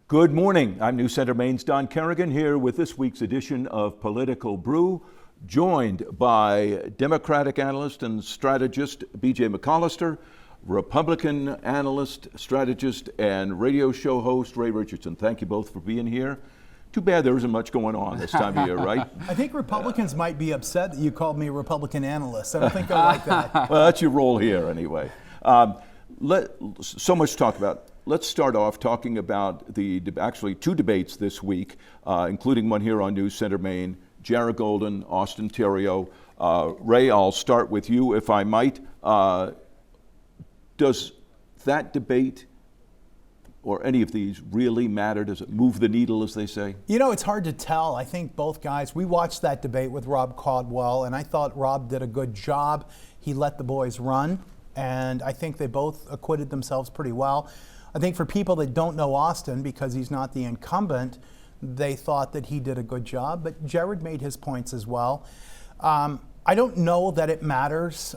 Good morning. I'm New CENTER Maine's Don Kerrigan here with this week's edition of Political Brew, joined by Democratic analyst and strategist B.J. McCollister, Republican analyst, strategist, and radio show host Ray Richardson. Thank you both for being here. Too bad there isn't much going on this time of year, right? I think Republicans might be upset that you called me a Republican analyst. I don't think I like that. Well, that's your role here anyway. So much to talk about. Let's start off talking about actually two debates this week, including one here on New CENTER Maine, Jared Golden, Austin Theriault. Ray, I'll start with you, if I might. Does that debate or any of these really matter? Does it move the needle, as they say? You know, it's hard to tell. I think both guys, we watched that debate with Rob Caldwell, and I thought Rob did a good job. He let the boys run, and I think they both acquitted themselves pretty well. I think for people that don't know Austin, because he's not the incumbent, they thought that he did a good job, but Jared made his points as well. I don't know that it matters.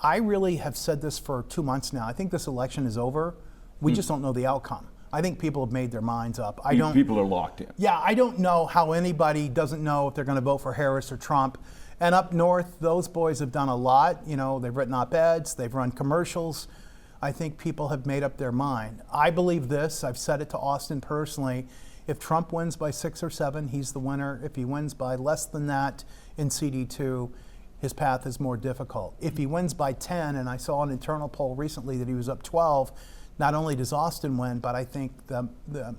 I really have said this for 2 months now. I think this election is over. We just don't know the outcome. I think people have made their minds up. People are locked in. Yeah, I don't know how anybody doesn't know if they're going to vote for Harris or Trump. And up north, those boys have done a lot. You know, they've written op-eds, they've run commercials. I think people have made up their mind. I believe this. I've said it to Austin personally. If Trump wins by 6 or 7, he's the winner. If he wins by less than that in CD2, his path is more difficult. If he wins by 10, and I saw an internal poll recently that he was up 12, not only does Austin win, but I think the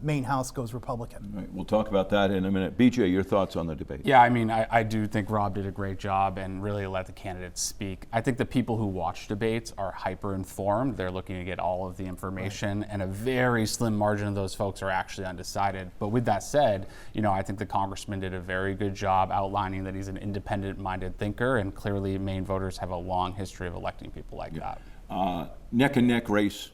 Maine House goes Republican. Right, we'll talk about that in a minute. BJ, your thoughts on the debate? Yeah, I mean, I do think Rob did a great job and really let the candidates speak. I think the people who watch debates are hyper-informed. They're looking to get all of the information, right, and a very slim margin of those folks are actually undecided. But with that said, you know, I think the congressman did a very good job outlining that he's an independent-minded thinker, and clearly Maine voters have a long history of electing people like that. Neck and neck race.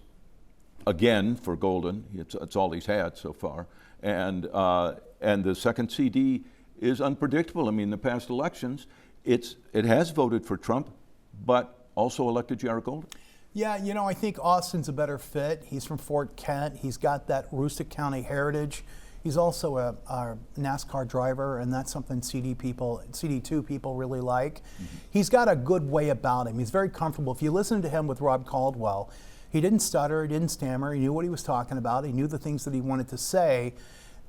Again, for Golden, it's all he's had so far, and the second CD is unpredictable. I mean, in the past elections, it has voted for Trump, but also elected Jared Golden. Yeah, you know, I think Austin's a better fit. He's from Fort Kent. He's got that Aroostook County heritage. He's also a NASCAR driver, and that's something CD2 people really like. Mm-hmm. He's got a good way about him. He's very comfortable. If you listen to him with Rob Caldwell, he didn't stutter, he didn't stammer, he knew what he was talking about, he knew the things that he wanted to say.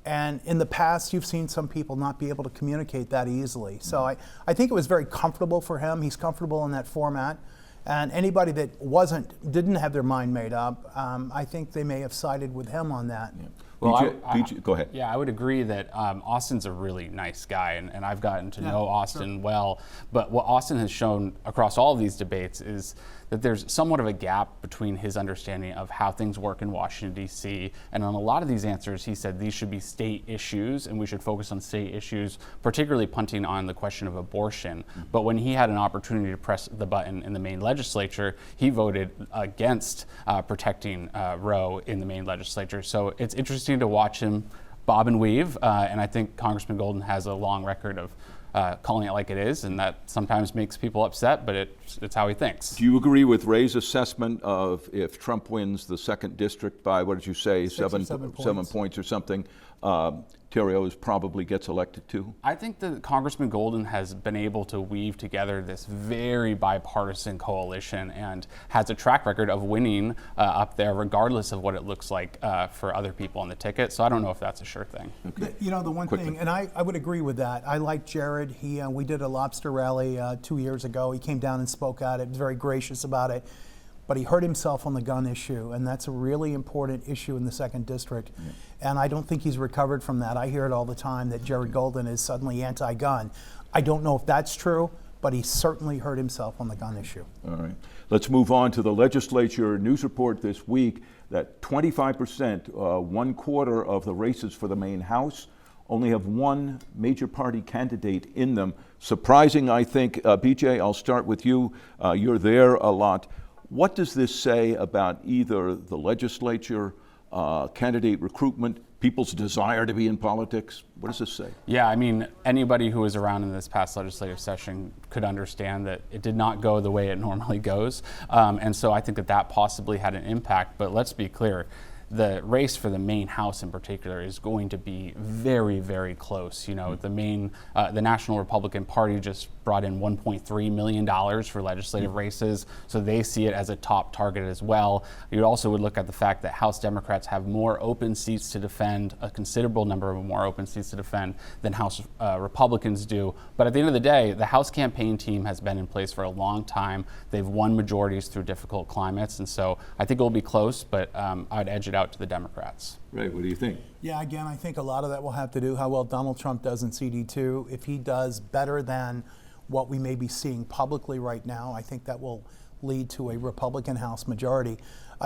And in the past, you've seen some people not be able to communicate that easily. So I think it was very comfortable for him. He's comfortable in that format. And anybody that didn't have their mind made up, I think they may have sided with him on that. Yeah. Well, go ahead. Yeah, I would agree that Austin's a really nice guy, and I've gotten to know Austin well. But what Austin has shown across all of these debates is that there's somewhat of a gap between his understanding of how things work in Washington, D.C., and on a lot of these answers, he said these should be state issues, and we should focus on state issues, particularly punting on the question of abortion. Mm-hmm. But when he had an opportunity to press the button in the Maine legislature, he voted against protecting Roe in the Maine legislature. So it's interesting to watch him bob and weave, and I think Congressman Golden has a long record of calling it like it is, and that sometimes makes people upset, but it's how he thinks. Do you agree with Ray's assessment of if Trump wins the second district by, what did you say, 7 points or something, Theriault probably gets elected too? I think that Congressman Golden has been able to weave together this very bipartisan coalition and has a track record of winning up there regardless of what it looks like for other people on the ticket. So I don't know if that's a sure thing. Okay. You know, the one thing, and I would agree with that. I like Jared. We did a lobster rally 2 years ago. He came down and spoke at it. He was very gracious about it. But he hurt himself on the gun issue, and that's a really important issue in the second district. Yeah. And I don't think he's recovered from that. I hear it all the time that Jared Golden is suddenly anti-gun. I don't know if that's true, but he certainly hurt himself on the gun issue. All right. Let's move on to the legislature news report this week that 25%, 1/4 of the races for the Maine House only have one major party candidate in them. Surprising, I think. BJ, I'll start with you. You're there a lot. What does this say about either the legislature, candidate recruitment, people's desire to be in politics? What does this say? Yeah, I mean, anybody who was around in this past legislative session could understand that it did not go the way it normally goes. And so I think that possibly had an impact. But let's be clear. the race for the Maine House in particular is going to be very, very close. You know, the National Republican Party just brought in $1.3 million for legislative races, so they see it as a top target as well. You also would look at the fact that House Democrats have more open seats to defend, a considerable number of more open seats to defend than House Republicans do. But at the end of the day, the House campaign team has been in place for a long time. They've won majorities through difficult climates, and so I think it will be close, but I'd edge it out to the Democrats. Ray, what do you think? Yeah, again, I think a lot of that will have to do how well Donald Trump does in CD2. If he does better than what we may be seeing publicly right now, I think that will lead to a Republican House majority.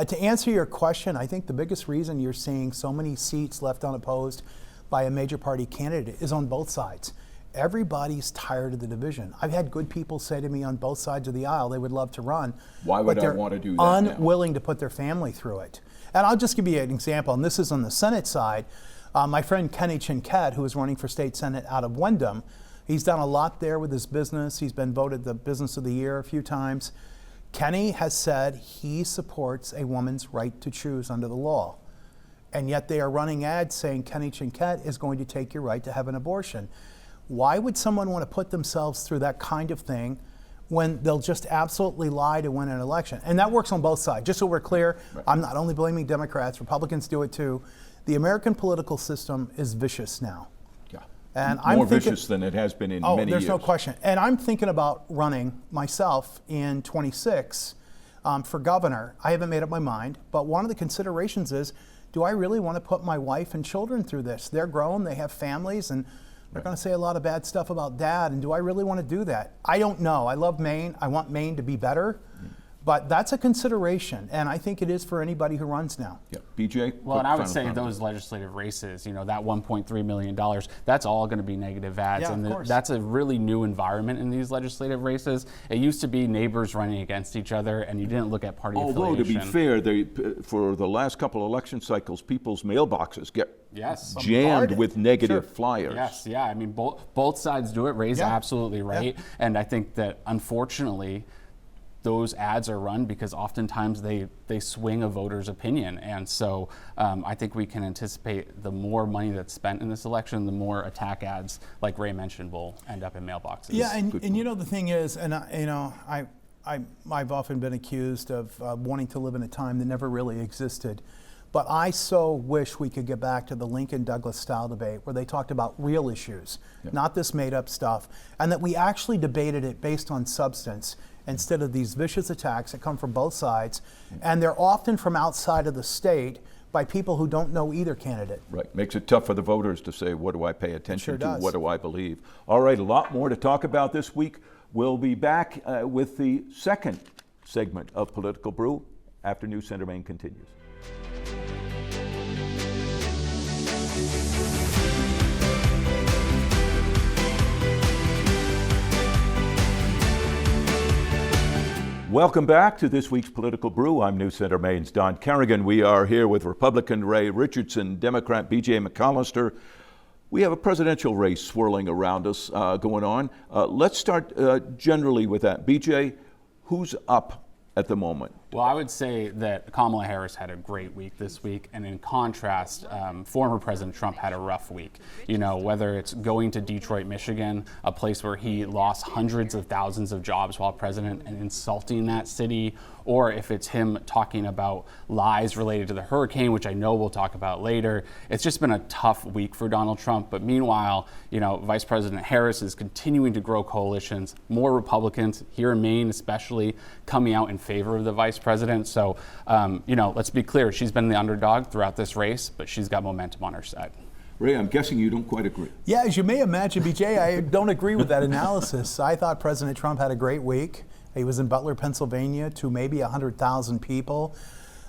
To answer your question, I think the biggest reason you're seeing so many seats left unopposed by a major party candidate is on both sides. Everybody's tired of the division. I've had good people say to me on both sides of the aisle they would love to run. Why would but I they're want to do that now? unwilling to put their family through it. And I'll just give you an example, and this is on the Senate side. My friend Kenny Chinquette, who is running for state Senate out of Windham, he's done a lot there with his business. He's been voted the Business of the Year a few times. Kenny has said he supports a woman's right to choose under the law. And yet they are running ads saying Kenny Chinquette is going to take your right to have an abortion. Why would someone want to put themselves through that kind of thing when they'll just absolutely lie to win an election? And that works on both sides. Just so we're clear, right. I'm not only blaming Democrats, Republicans do it too. The American political system is vicious now. Yeah. And more vicious than it has been in many years. There's no question. And I'm thinking about running myself in 26 for governor. I haven't made up my mind, but one of the considerations is, do I really want to put my wife and children through this? They're grown, they have families, and they're going to say a lot of bad stuff about dad, and do I really want to do that? I don't know. I love Maine. I want Maine to be better. But that's a consideration, and I think it is for anybody who runs now. Yeah. BJ? Well, and I would say those legislative races, you know, that $1.3 million, that's all going to be negative ads. Yeah, and of course. That's a really new environment in these legislative races. It used to be neighbors running against each other, and you didn't look at party affiliation. Although, to be fair, for the last couple of election cycles, people's mailboxes get jammed with negative flyers. Yes, yeah. I mean, both sides do it. Ray's absolutely right. Yeah. And I think that, unfortunately, those ads are run because oftentimes they swing a voter's opinion. And so I think we can anticipate the more money that's spent in this election, the more attack ads, like Ray mentioned, will end up in mailboxes. Yeah, and you know, the thing is, and I've often been accused of wanting to live in a time that never really existed. But I so wish we could get back to the Lincoln-Douglas style debate where they talked about real issues, not this made-up stuff, and that we actually debated it based on substance instead of these vicious attacks that come from both sides, and they're often from outside of the state by people who don't know either candidate. Right. Makes it tough for the voters to say, what do I pay attention to? Does. What do I believe? All right, a lot more to talk about this week. We'll be back with the second segment of Political Brew after News Center Maine continues. Welcome back to this week's Political Brew. I'm News Center Maine's Don Kerrigan. We are here with Republican Ray Richardson, Democrat BJ McCollister. We have a presidential race swirling around us going on. Let's start generally with that. BJ, who's up at the moment? Well, I would say that Kamala Harris had a great week this week, and in contrast, former President Trump had a rough week. You know, whether it's going to Detroit, Michigan, a place where he lost hundreds of thousands of jobs while president, and insulting that city, or if it's him talking about lies related to the hurricane, which I know we'll talk about later. It's just been a tough week for Donald Trump. But meanwhile, you know, Vice President Harris is continuing to grow coalitions, more Republicans here in Maine especially coming out in favor of the vice president. So, you know, let's be clear, she's been the underdog throughout this race, but she's got momentum on her side. Ray, I'm guessing you don't quite agree. Yeah, as you may imagine, BJ, I don't agree with that analysis. I thought President Trump had a great week. He was in Butler, Pennsylvania, to maybe 100,000 people.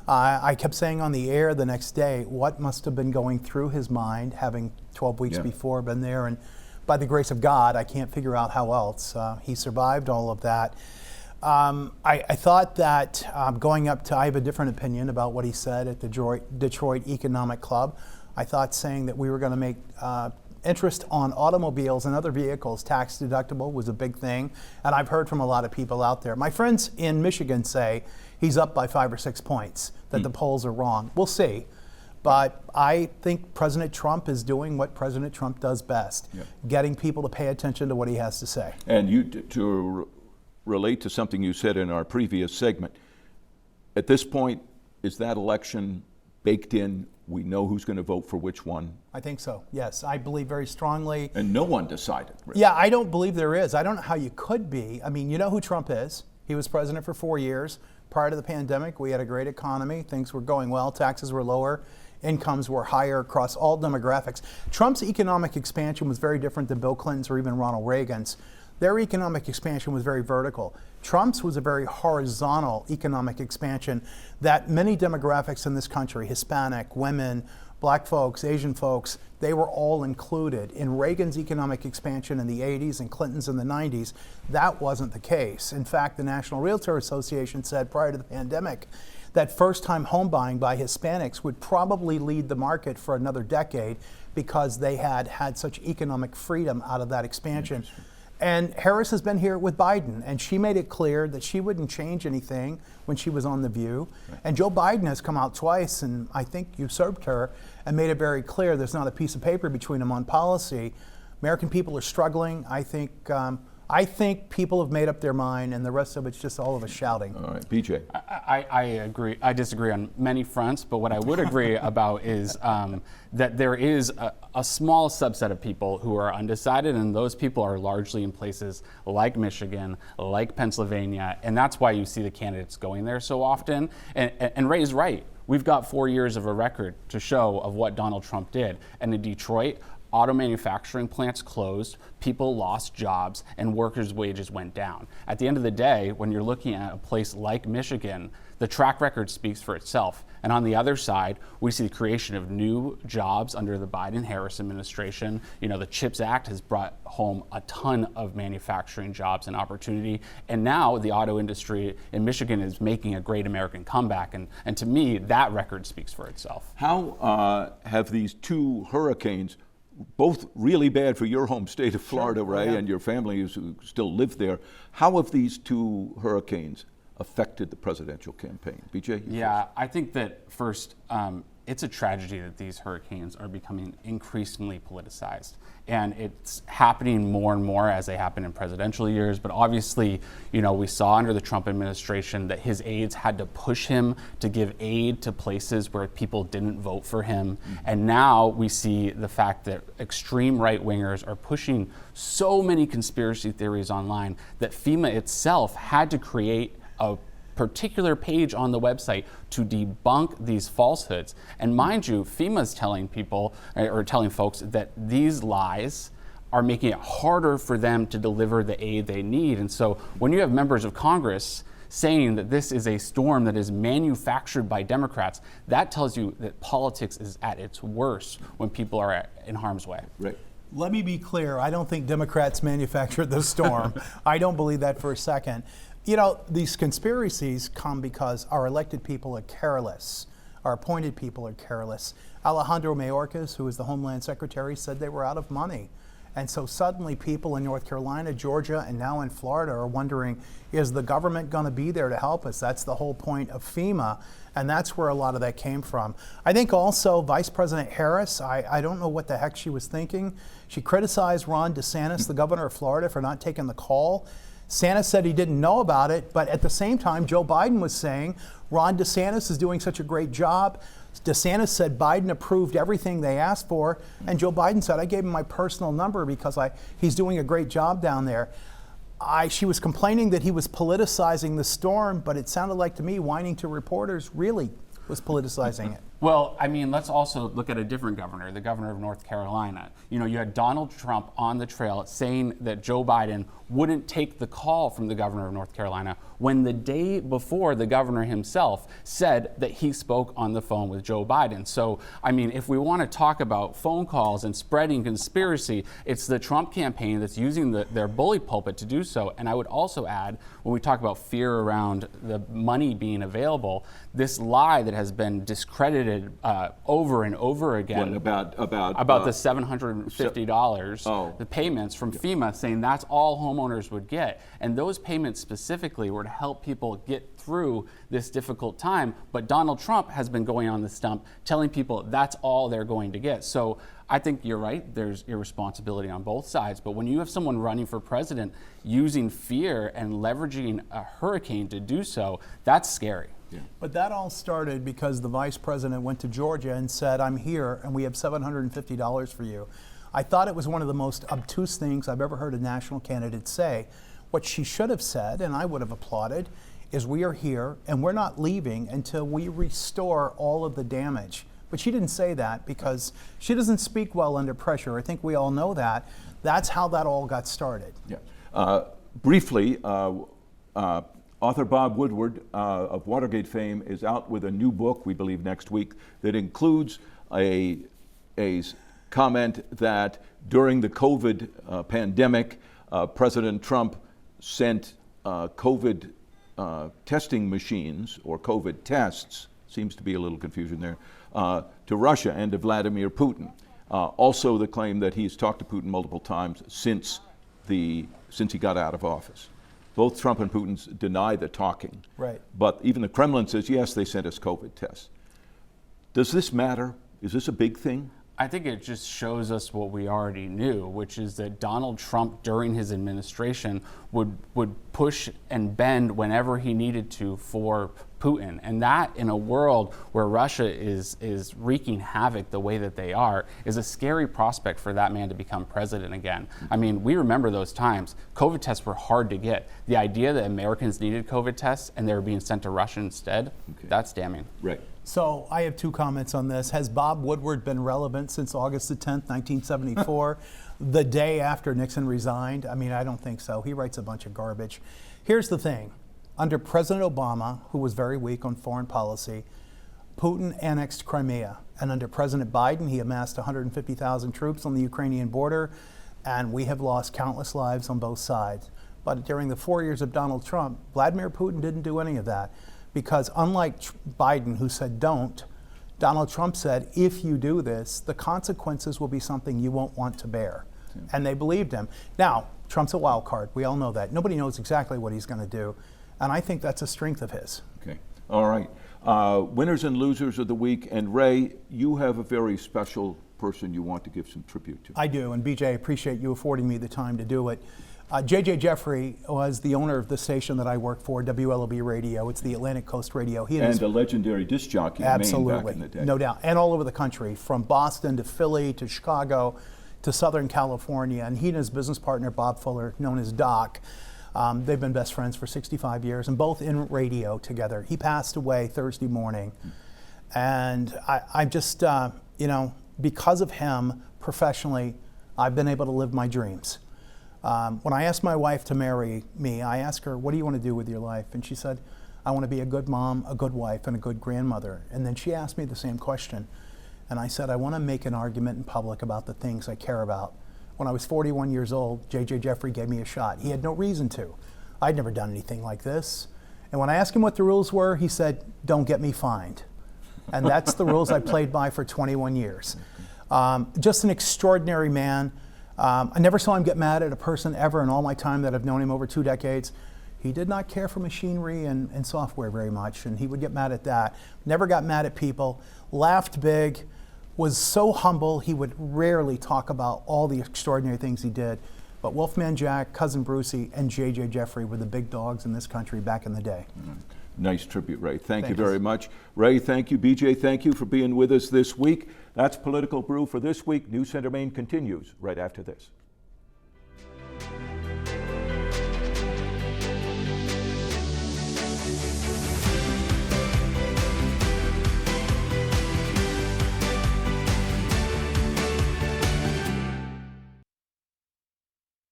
I kept saying on the air the next day, what must have been going through his mind, having 12 weeks before been there, and by the grace of God, I can't figure out how else. He survived all of that. I thought that going up to, I have a different opinion about what he said at the Detroit Economic Club. I thought saying that we were going to make interest on automobiles and other vehicles tax deductible was a big thing, and I've heard from a lot of people out there. My friends in Michigan say he's up by 5 or 6 points, that the polls are wrong. We'll see. But I think President Trump is doing what President Trump does best, getting people to pay attention to what he has to say. And you, to relate to something you said in our previous segment, at this point, is that election baked in? We know who's going to vote for which one? I think so, yes. I believe very strongly. And no one decided, really. Yeah, I don't believe there is. I don't know how you could be. I mean, you know who Trump is. He was president for 4 years. Prior to the pandemic, we had a great economy. Things were going well. Taxes were lower. Incomes were higher across all demographics. Trump's economic expansion was very different than Bill Clinton's or even Ronald Reagan's. Their economic expansion was very vertical. Trump's was a very horizontal economic expansion that many demographics in this country, Hispanic, women, black folks, Asian folks, they were all included. In Reagan's economic expansion in the 80s and Clinton's in the 90s, that wasn't the case. In fact, the National Realtor Association said prior to the pandemic that first-time home buying by Hispanics would probably lead the market for another decade because they had such economic freedom out of that expansion. And Harris has been here with Biden, and she made it clear that she wouldn't change anything when she was on The View. Right. And Joe Biden has come out twice, and I think usurped her, and made it very clear there's not a piece of paper between them on policy. American people are struggling. I think people have made up their mind, and the rest of it's just all of us shouting. All right, BJ. I agree. I disagree on many fronts, but what I would agree about is that there is a small subset of people who are undecided, and those people are largely in places like Michigan, like Pennsylvania, and that's why you see the candidates going there so often. And Ray is right. We've got 4 years of a record to show of what Donald Trump did. And in Detroit, auto manufacturing plants closed, people lost jobs, and workers' wages went down. At the end of the day, when you're looking at a place like Michigan, the track record speaks for itself. And on the other side, we see the creation of new jobs under the Biden-Harris administration. You know, the CHIPS Act has brought home a ton of manufacturing jobs and opportunity. And now the auto industry in Michigan is making a great American comeback. And to me, that record speaks for itself. How have these two hurricanes, both really bad for your home state of Florida, Ray, and your family who still live there, how have these two hurricanes affected the presidential campaign? BJ? Yeah, I think that first, it's a tragedy that these hurricanes are becoming increasingly politicized. And it's happening more and more as they happen in presidential years. But obviously, you know, we saw under the Trump administration that his aides had to push him to give aid to places where people didn't vote for him. And now we see the fact that extreme right-wingers are pushing so many conspiracy theories online that FEMA itself had to create a particular page on the website to debunk these falsehoods. And mind you, FEMA's telling people, or telling folks, that these lies are making it harder for them to deliver the aid they need. And so when you have members of Congress saying that this is a storm that is manufactured by Democrats, that tells you that politics is at its worst when people are in harm's way. Right. Let me be clear, I don't think Democrats manufactured the storm. I don't believe that for a second. You know, these conspiracies come because our elected people are careless. Our appointed people are careless. Alejandro Mayorkas, who is the Homeland Secretary, said they were out of money. And so suddenly people in North Carolina, Georgia, and now in Florida are wondering, is the government going to be there to help us? That's the whole point of FEMA. And that's where a lot of that came from. I think also Vice President Harris, I don't know what the heck she was thinking. She criticized Ron DeSantis, the governor of Florida, for not taking the call. Sanders said he didn't know about it, but at the same time, Joe Biden was saying Ron DeSantis is doing such a great job. DeSantis said Biden approved everything they asked for, and Joe Biden said, I gave him my personal number because he's doing a great job down there. She was complaining that he was politicizing the storm, but it sounded like to me, whining to reporters, really was politicizing it. Well, I mean, let's also look at a different governor, the governor of North Carolina. You know, you had Donald Trump on the trail saying that Joe Biden wouldn't take the call from the governor of North Carolina when the day before the governor himself said that he spoke on the phone with Joe Biden. So, I mean, if we want to talk about phone calls and spreading conspiracy, it's the Trump campaign that's using their bully pulpit to do so. And I would also add, when we talk about fear around the money being available, this lie that has been discredited repeated over and over again What, about the $750, Oh. the payments from FEMA, saying that's all homeowners would get. And those payments specifically were to help people get through this difficult time. But Donald Trump has been going on the stump telling people that's all they're going to get. So I think you're right, there's irresponsibility on both sides. But when you have someone running for president using fear and leveraging a hurricane to do so, that's scary. Yeah. But that all started because the vice president went to Georgia and said, I'm here and we have $750 for you. I thought it was one of the most obtuse things I've ever heard a national candidate say. What she should have said, and I would have applauded, is we are here and we're not leaving until we restore all of the damage. But she didn't say that because she doesn't speak well under pressure. I think we all know that. That's how that all got started. Yeah. Briefly, author Bob Woodward of Watergate fame is out with a new book, we believe next week, that includes a comment that during the COVID pandemic, President Trump sent COVID testing machines, or COVID tests, seems to be a little confusion there, to Russia and to Vladimir Putin. Also the claim that he's talked to Putin multiple times since he got out of office. Both Trump and Putin deny the talking. Right. But even the Kremlin says, yes, they sent us COVID tests. Does this matter? Is this a big thing? I think it just shows us what we already knew, which is that Donald Trump during his administration would push and bend whenever he needed to for Putin. And that, in a world where Russia is wreaking havoc the way that they are, is a scary prospect for that man to become president again. I mean, we remember those times. COVID tests were hard to get. The idea that Americans needed COVID tests and they were being sent to Russia instead, that's damning. Right. So I have two comments on this. Has Bob Woodward been relevant since August the 10th, 1974, the day after Nixon resigned? I mean, I don't think so. He writes a bunch of garbage. Here's the thing. Under President Obama, who was very weak on foreign policy, Putin annexed Crimea. And under President Biden, he amassed 150,000 troops on the Ukrainian border, and we have lost countless lives on both sides. But during the 4 years of Donald Trump, Vladimir Putin didn't do any of that. Because unlike Biden, who said don't, Donald Trump said, if you do this, the consequences will be something you won't want to bear. Yeah. And they believed him. Now, Trump's a wild card. We all know that. Nobody knows exactly what he's going to do. And I think that's a strength of his. Okay. All right. Winners and losers of the week. And Ray, you have a very special person you want to give some tribute to. I do. And BJ, I appreciate you affording me the time to do it. J.J. Jeffrey was the owner of the station that I work for, WLOB Radio. It's the Atlantic Coast Radio. And a legendary disc jockey in Maine back in the day. No doubt. And all over the country, from Boston to Philly to Chicago to Southern California. And he and his business partner, Bob Fuller, known as Doc, they've been best friends for 65 years and both in radio together. He passed away Thursday morning. And I just, because of him, professionally, I've been able to live my dreams. When I asked my wife to marry me, I asked her, what do you want to do with your life? And she said, I want to be a good mom, a good wife, and a good grandmother. And then she asked me the same question. And I said, I want to make an argument in public about the things I care about. When I was 41 years old, J.J. Jeffrey gave me a shot. He had no reason to. I'd never done anything like this. And when I asked him what the rules were, he said, don't get me fined. And that's the rules I played by for 21 years. Just an extraordinary man. I never saw him get mad at a person ever in all my time that I've known him over 2 decades. He did not care for machinery and software very much, and he would get mad at that. Never got mad at people, laughed big, was so humble he would rarely talk about all the extraordinary things he did. But Wolfman Jack, Cousin Brucey, and J.J. Jeffrey were the big dogs in this country back in the day. Nice tribute, Ray. Thank you very much. Ray, thank you. BJ, thank you for being with us this week. That's Political Brew for this week. New CENTER Maine continues right after this.